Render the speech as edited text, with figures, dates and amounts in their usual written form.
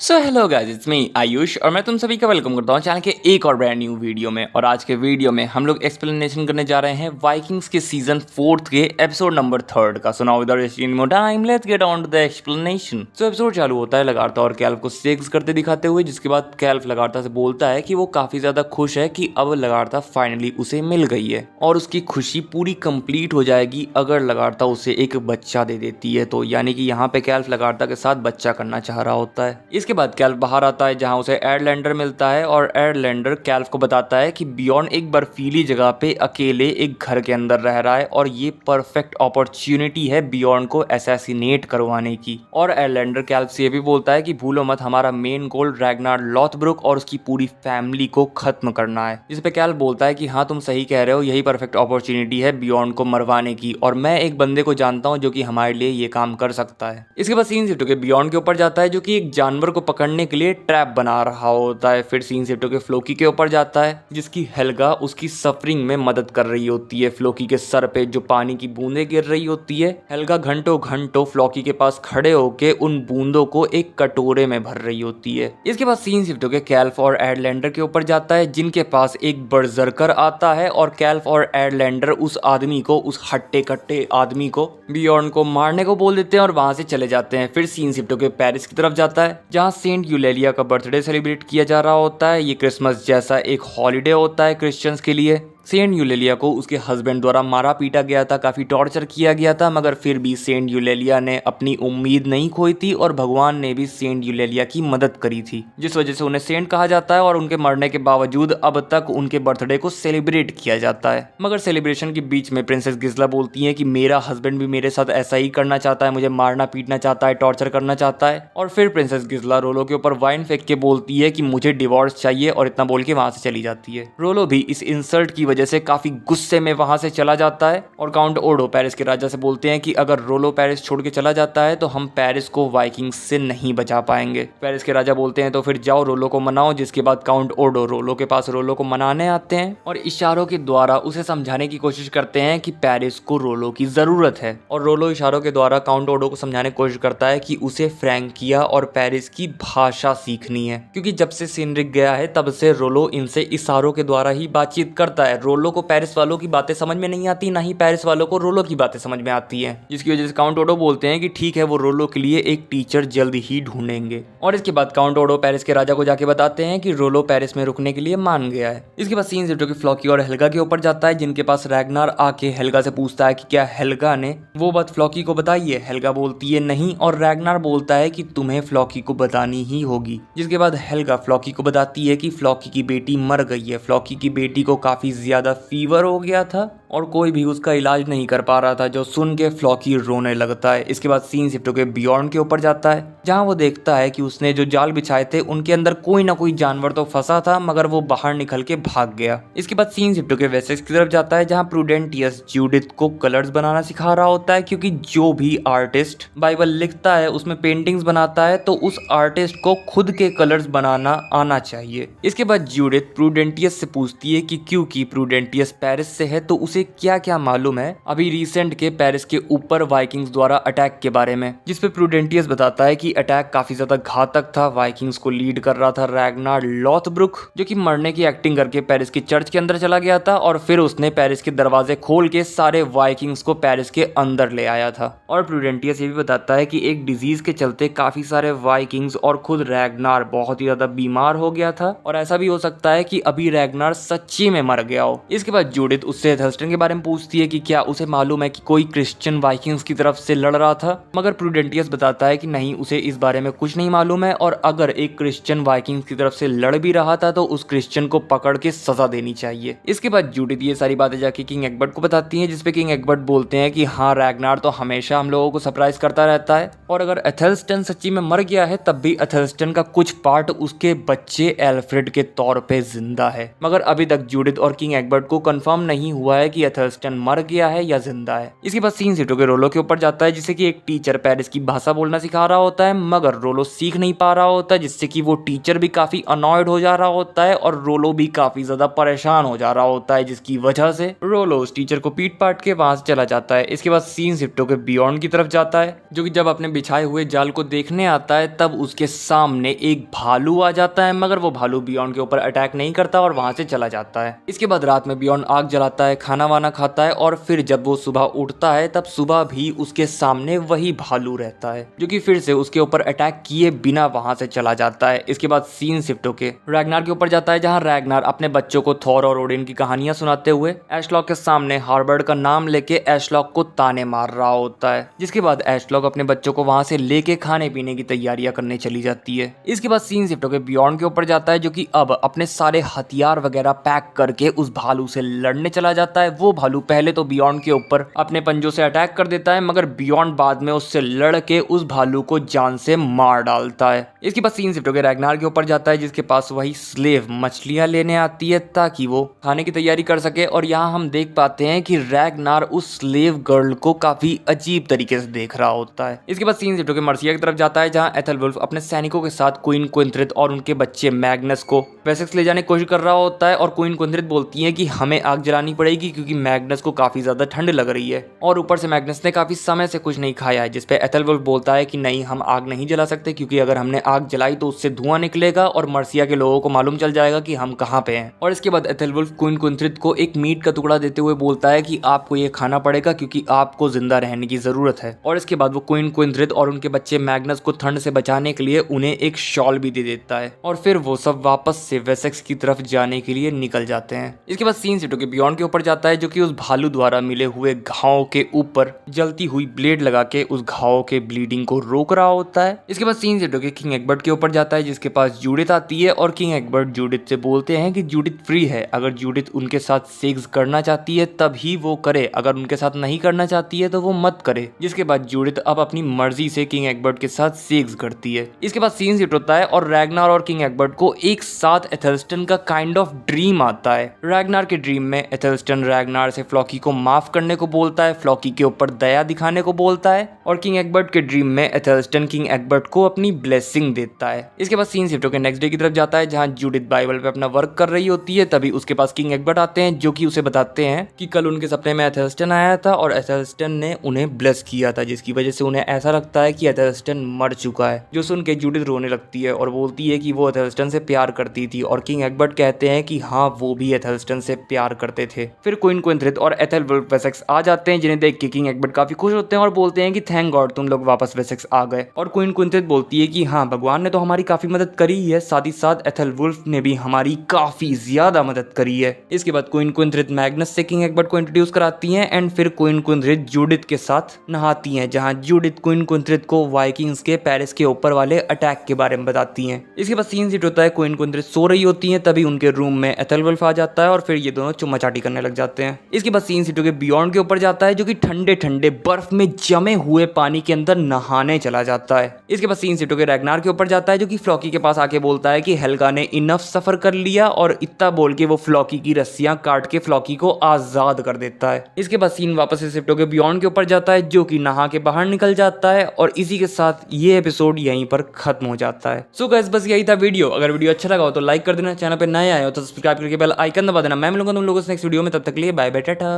So hello guys, it's me Ayush और मैं तुम सभी का वेलकम करता हूँ चैनल के एक और ब्रांड न्यू वीडियो में। और आज के वीडियो में हम लोग एक्सप्लेनेशन करने जा रहे हैं वाइकिंग्स के सीजन 4 के एपिसोड नंबर 3 का। So now without wasting more time let's get on to the explanation. So episode चालू होता है लगातार और कैल्फ को सेक्स करते दिखाते हुए, जिसके बाद कैल्फ लगातार से बोलता है कि वो काफी ज्यादा खुश है कि अब लगातार फाइनली उसे मिल गई है और उसकी खुशी पूरी कंप्लीट हो जाएगी अगर लगातार उसे एक बच्चा दे देती है। तो यानी कि यहाँ पे कैल्फ लगातार के साथ बच्चा करना चाह रहा होता है। इसके बाद कैल्फ बाहर आता है जहां उसे एडलैंडर मिलता है और एडलैंडर कैल्फ को बताता है कि बियॉन एक बर्फीली जगह पे अकेले एक घर के अंदर रह रहा है और ये परफेक्ट अपॉर्चुनिटी है बियॉन को असैसिनेट करवाने की। और एडलैंडर कैल्फ से ये भी बोलता है कि भूलो मत, हमारा मेन गोल रैग्नार लॉथब्रुक और उसकी पूरी फैमिली को खत्म करना है। जिस पे कैल्फ बोलता है कि हाँ तुम सही कह रहे हो, यही परफेक्ट अपॉर्चुनिटी है बियॉन को मरवाने की और मैं एक बंदे को जानता हूँ जो कि हमारे लिए ये काम कर सकता है। इसके बाद सीन शिफ्ट होकर बियॉन के ऊपर जाता है जो कि एक जानवर को पकड़ने के लिए ट्रैप बना रहा होता है। फिर सीन शिफ्ट होकर फ्लोकी के ऊपर जाता है जिसकी हेल्गा उसकी सफरिंग में मदद कर रही होती है। फ्लोकी के सर पे जो पानी की बूंदें गिर रही होती है, हेल्गा घंटों घंटों फ्लोकी के पास खड़े होके उन बूंदों को एक कटोरे में भर रही होती है। इसके बाद सीन शिफ्ट होकर कैल्फ और एडलैंडर के ऊपर जाता है जिनके पास एक बर्जरकर आता है और कैल्फ और एडलैंडर उस आदमी को, उस हट्टे कट्टे आदमी को बियॉन को मारने को बोल देते हैं और वहां से चले जाते हैं। फिर सीन शिफ्ट होकर पेरिस की तरफ जाता है जहां सेंट यूलेलिया का बर्थडे सेलिब्रेट किया जा रहा होता है। ये क्रिसमस जैसा एक हॉलिडे होता है क्रिश्चियंस के लिए। सेंट यूलेलिया को उसके हस्बैंड द्वारा मारा पीटा गया था, काफी टॉर्चर किया गया था, मगर फिर भी सेंट यूलेलिया ने अपनी उम्मीद नहीं खोई थी और भगवान ने भी सेंट यूलेलिया की मदद करी थी, जिस वजह से उन्हें सेंट कहा जाता है। और उनके मरने के बावजूद अब तक उनके बर्थडे को सेलिब्रेट किया जाता है। मगर सेलिब्रेशन के बीच में प्रिंसेस गिस्ला बोलती है कि मेरा हस्बैंड भी मेरे साथ ऐसा ही करना चाहता है, मुझे मारना पीटना चाहता है, टॉर्चर करना चाहता है। और फिर प्रिंसेस गिस्ला रोलो के ऊपर वाइन फेंक के बोलती है कि मुझे डिवोर्स चाहिए और इतना बोल के वहां से चली जाती है। रोलो भी इस इंसल्ट की वजह से काफी गुस्से में वहां से चला जाता है और काउंट ओडो पेरिस के राजा से बोलते हैं कि अगर रोलो पेरिस छोड़ के चला जाता है तो हम पेरिस को वाइकिंग्स से नहीं बचा पाएंगे। पेरिस के राजा बोलते हैं तो फिर जाओ रोलो को मनाओ। जिसके बाद काउंट ओडो रोलो के पास रोलो को मनाने आते हैं और इशारों के द्वारा उसे समझाने की कोशिश करते हैं कि पेरिस को रोलो की जरूरत है। और रोलो इशारों के द्वारा काउंट ओडो को समझाने की कोशिश करता है कि उसे फ्रैंकिया और पेरिस की भाषा सीखनी है, क्योंकि जब से सिनरिक गया है तब से रोलो इनसे इशारों के द्वारा ही बातचीत करता है। रोलो को पेरिस वालों की बातें समझ में नहीं आती, ना ही पेरिस वालों को रोलो की बातें समझ में आती हैं, जिसकी वजह से काउंट ओडो बोलते हैं कि ठीक है वो रोलो के लिए एक टीचर जल्द ही ढूंढेंगे। और इसके बाद काउंट ओडो पेरिस के राजा को जाके बताते हैं कि रोलो पेरिस में रुकने के लिए मान गया है। इसके बाद सीन शिफ्ट होकर फ्लॉकी और हेल्गा के ऊपर जाता है जिनके पास रैग्नार आके हेल्गा से पूछता है कि क्या हेल्गा ने वो बात फ्लॉकी को बताई है। हेल्गा बोलती है नहीं और रैग्नार बोलता है कि तुम्हें फ्लॉकी को बतानी ही होगी। जिसके बाद हेल्गा फ्लॉकी को बताती है कि फ्लॉकी की बेटी मर गई है। फ्लॉकी की बेटी को काफी ज्यादा फीवर हो गया था और कोई भी उसका इलाज नहीं कर पा रहा था, जो सुन के फ्लॉकी रोने लगता है। इसके बाद सीन शिफ्ट होकर बियॉन के ऊपर जाता है जहां वो देखता है कि उसने जो जाल बिछाए थे उनके अंदर कोई ना कोई जानवर तो फंसा था, मगर वो बाहर निकल के भाग गया। इसके बाद सीन शिफ्ट होकर वेसेक्स की तरफ जाता है जहां प्रूडेंटियस जूडिथ को कलर्स बनाना सिखा रहा होता है, क्योंकि जो भी आर्टिस्ट बाइबल लिखता है उसमें पेंटिंग्स बनाता है तो उस आर्टिस्ट को खुद के कलर्स बनाना आना चाहिए। इसके बाद जूडिथ प्रूडेंटियस से पूछती है कि क्योंकि प्रूडेंटियस पेरिस से है तो उसे क्या क्या मालूम है अभी रिसेंट के पेरिस के ऊपर वाइकिंग्स द्वारा अटैक के बारे में। जिस पे प्रूडेंटियस बताता है कि अटैक काफी ज्यादा घातक था। वाइकिंग्स को लीड कर रहा था रैग्नार लॉथब्रुक, जो कि मरने की एक्टिंग करके पेरिस के चर्च के अंदर चला गया था और फिर उसने पेरिस के दरवाजे खोल के सारे वाइकिंग्स को पेरिस के अंदर ले आया था। और प्रूडेंटियस ये भी बताता है कि एक डिजीज के चलते काफी सारे वाइकिंग्स और खुद रैग्नार बहुत ही ज्यादा बीमार हो गया था और ऐसा भी हो सकता है कि अभी रैग्नार सच्ची में मर गया हो। इसके बाद जूडिथ उससे एथेल्स्टन के बारे में पूछती है कि क्या उसे मालूम है कि कोई क्रिश्चियन वाइकिंग्स की तरफ से लड़ रहा था, मगर प्रूडेंटियस बताता है कि नहीं, उसे इस बारे में कुछ नहीं मालूम है और अगर एक क्रिश्चियन वाइकिंग्स की तरफ से लड़ भी रहा था तो उस क्रिश्चियन को पकड़ के सजा देनी चाहिए। इसके बाद जूडिथ ये सारी बातें जाके किंग एग्बर्ट को बताती हैं, जिसपे किंग एग्बर्ट बोलते हैं कि हाँ रैग्नार तो हमेशा हम लोगों को सरप्राइज करता रहता है और अगर एथेल्स्टन सच्ची में मर गया है तब भी एथेल्स्टन का कुछ पार्ट उसके बच्चे एल्फ्रेड के तौर पे जिंदा है। मगर अभी तक जूडिथ और किंग एग्बर्ट को कंफर्म नहीं हुआ है कि कि एथेल्स्टन मर गया है या जिंदा है। इसके बाद सीन शिफ्ट होकर रोलो के ऊपर जाता है, जिससे कि एक टीचर पेरिस की भाषा बोलना सिखा रहा होता है, मगर रोलो सीख नहीं पा रहा होता, जिससे कि वो टीचर भी काफी अनॉयड हो जा रहा होता है और रोलो भी काफी ज्यादा परेशान हो जा रहा होता है, जिसकी वजह से रोलो उस टीचर को पीट पाट के वहां से चला जाता है। इसके बाद सीन शिफ्ट होकर बियॉन्ड की तरफ जाता है, जो कि जब अपने बिछाए हुए जाल को देखने आता है तब उसके सामने एक भालू आ जाता है, मगर वो भालू बियॉन्ड के ऊपर अटैक नहीं करता और वहां से चला जाता है। इसके बाद रात में बियॉन्ड आग जलाता है, खाना वाना खाता है और फिर जब वो सुबह उठता है तब सुबह भी उसके सामने वही भालू रहता है, जो कि फिर से उसके ऊपर अटैक किए बिना वहां से चला जाता है। इसके बाद सीन शिफ्ट होके रैग्नार के ऊपर जाता है, जहां रैग्नार अपने बच्चों को थॉर और ओडिन की कहानियां सुनाते हुए एशलॉक के सामने हार्बर्ड का नाम लेके एशलॉक को ताने मार रहा होता है। जिसके बाद एशलॉक अपने बच्चों को वहां से लेके खाने पीने की तैयारियां करने चली जाती है। इसके बाद सीन शिफ्ट होकर बियॉन्ड के ऊपर जाता है, जो कि अब अपने सारे हथियार वगैरह पैक करके उस भालू से लड़ने चला जाता है। वो भालू पहले तो बियॉन्ड के ऊपर अपने पंजों से अटैक कर देता है, मगर बियॉन्ड बाद में उससे लड़ के उस भालू को जान से मार डालता है। इसके बाद सीन शिफ्ट होकर रैग्नार के ऊपर जाता है, जिसके पास वही स्लेव मछलियां लेने आती है ताकि वो खाने की तैयारी कर सके। और यहाँ हम देख पाते हैं कि रैग्नार उस स्लेव गर्ल को काफी अजीब तरीके से देख रहा होता है। इसके बाद सीन शिफ्ट होकर मर्सिया की तरफ जाता है, जहाँ एथेलवुल्फ अपने सैनिकों के साथ क्वीन क्विंथ्रिथ और उनके बच्चे मैग्नस को वेसेक्स ले जाने की कोशिश कर रहा होता है। और क्वीन क्विंथ्रिथ बोलती है कि हमें आग जलानी पड़ेगी क्योंकि मैग्नस को काफी ज्यादा ठंड लग रही है और ऊपर से मैग्नस ने काफी समय से कुछ नहीं खाया है। जिसपे एथेलवुल्फ बोलता है कि नहीं, हम आग नहीं जला सकते क्योंकि अगर हमने आग जलाई तो उससे धुआं निकलेगा और मर्सिया के लोगों को मालूम चल जाएगा कि हम कहाँ पे हैं। और इसके बाद एथेलवुल्फ क्वीन क्विंथ्रिथ को एक मीट का टुकड़ा देते हुए बोलता है कि आपको ये खाना पड़ेगा क्योंकि आपको जिंदा रहने की जरूरत है। और इसके बाद वो क्वीन क्विंथ्रिथ और उनके बच्चे मैग्नस को ठंड से बचाने के लिए उन्हें एक शॉल भी दे देता है और फिर वो सब वापस से वेसेक्स की तरफ जाने के लिए निकल जाते हैं। इसके बाद सीन शिफ्ट होकर बियॉन्ड के ऊपर जाता है, जो कि उस भालू द्वारा मिले हुए घाव के ऊपर जलती हुई ब्लेड लगा के उस घाव के ब्लीडिंग को रोक रहा होता है। इसके बाद सीन शिफ्ट होकर किंग एग्बर्ट के ऊपर जाता है, जिसके पास जूडिथ आती है और किंग एग्बर्ट जूडिथ से बोलते हैं कि जूडिथ फ्री है, अगर जूडिथ उनके साथ सेक्स करना चाहती है तभी वो करे, अगर उनके साथ नहीं करना चाहती है तो वो मत करे। जिसके बाद जूडिथ अब अपनी मर्जी से किंग एग्बर्ट के साथ सेक्स करती है। इसके बाद सीन शिफ्ट होता है और रैग्नार और किंग एग्बर्ट को एक साथ एथेल्स्टन का काइंड ऑफ ड्रीम आता है। रैग्नार के ड्रीम में एथेल्स्टन रैग्नार से फ्लॉकी को माफ करने को बोलता है, फ्लॉकी के ऊपर दया दिखाने को बोलता है और किंग एग्बर्ट के ड्रीम में एथेल्स्टन किंग एग्बर्ट को अपनी ब्लेसिंग देता है। इसके बाद सीन शिफ्ट होकर नेक्स्ट डे की तरफ जाता है, जहां जूडिथ बाइबल पे अपना वर्क कर रही होती है। तभी उसके पास किंग एग्बर्ट आते हैं, जो कि उसे बताते हैं कि कल उनके सपने में एथेल्स्टन आया था और एथेल्स्टन ने उन्हें ब्लेस किया था, जिसकी वजह से उन्हें ऐसा लगता है कि एथेल्स्टन मर चुका है। जो सुन के जूडिथ रोने लगती है और बोलती है कि वो एथेल्स्टन से प्यार करती थी और किंग एग्बर्ट कहते हैं कि हाँ, वो भी एथेल्स्टन से प्यार करते थे। फिर क्वीन क्विंथ्रिथ और एथेलवुल्फ वेसेक्स आ जाते हैं, जिन्हें देख के किंग एग्बर्ट काफी खुश होते हैं और बोलते हैं कि थैंक गॉड तुम लोग वापस वेसेक्स आ गए। और क्वीन क्विंथ्रिथ बोलती है कि हाँ, भगवान ने तो हमारी काफी मदद करी है, साथ ही साथ एथेलवुल्फ ने भी हमारी काफी ज्यादा मदद करी है। इसके बाद क्वीन क्विंथ्रिथ मैग्नस से किंग एग्बर्ट को इंट्रोड्यूस कराती हैं एंड फिर क्वीन क्विंथ्रिथ जूडिथ के साथ नहाती हैं, जहां जूडिथ क्वीन क्विंथ्रिथ को वाइकिंग्स के पेरिस के ऊपर वाले अटैक के बारे में बताती हैं। इसके बाद सीन शिफ्ट होता है, क्वीन क्विंथ्रिथ सो रही होती हैं, तभी उनके रूम में एथेलवुल्फ आ जाता है और फिर ये दोनों चुम्मा चाटी करने लग जाते हैं। इसके बाद सीन शिफ्ट होकर बियॉन्ड के ऊपर जाता है, जो कि ठंडे ठंडे बर्फ में जमे हुए पानी के अंदर नहाने चला जाता है। इसके बाद सीन शिफ्ट होकर रैग्नार के ऊपर जाता है, जो कि फ्लॉकी के पास आके बोलता है कि हेल्गा ने इनफ सफर कर लिया और इतना बोल के वो फ्लॉकी की रस्सियां काट के फ्लॉकी को आजाद कर देता है। इसके बाद सीन वापस से शिफ्ट होकर बियॉन्ड के ऊपर जाता है, जो कि नहा के बाहर निकल जाता है और इसी के साथ ये एपिसोड यहीं पर खत्म हो जाता है। सो गाइस, बस यही था वीडियो। अगर वीडियो अच्छा लगा हो तो लाइक कर देना, चैनल पे नए आए हो तो सब्सक्राइब करके बेल आइकन दबा देना। मैं मिलूंगा तुम लोगों से नेक्स्ट वीडियो में, तब तक के लिए बाय बाय, टाटा।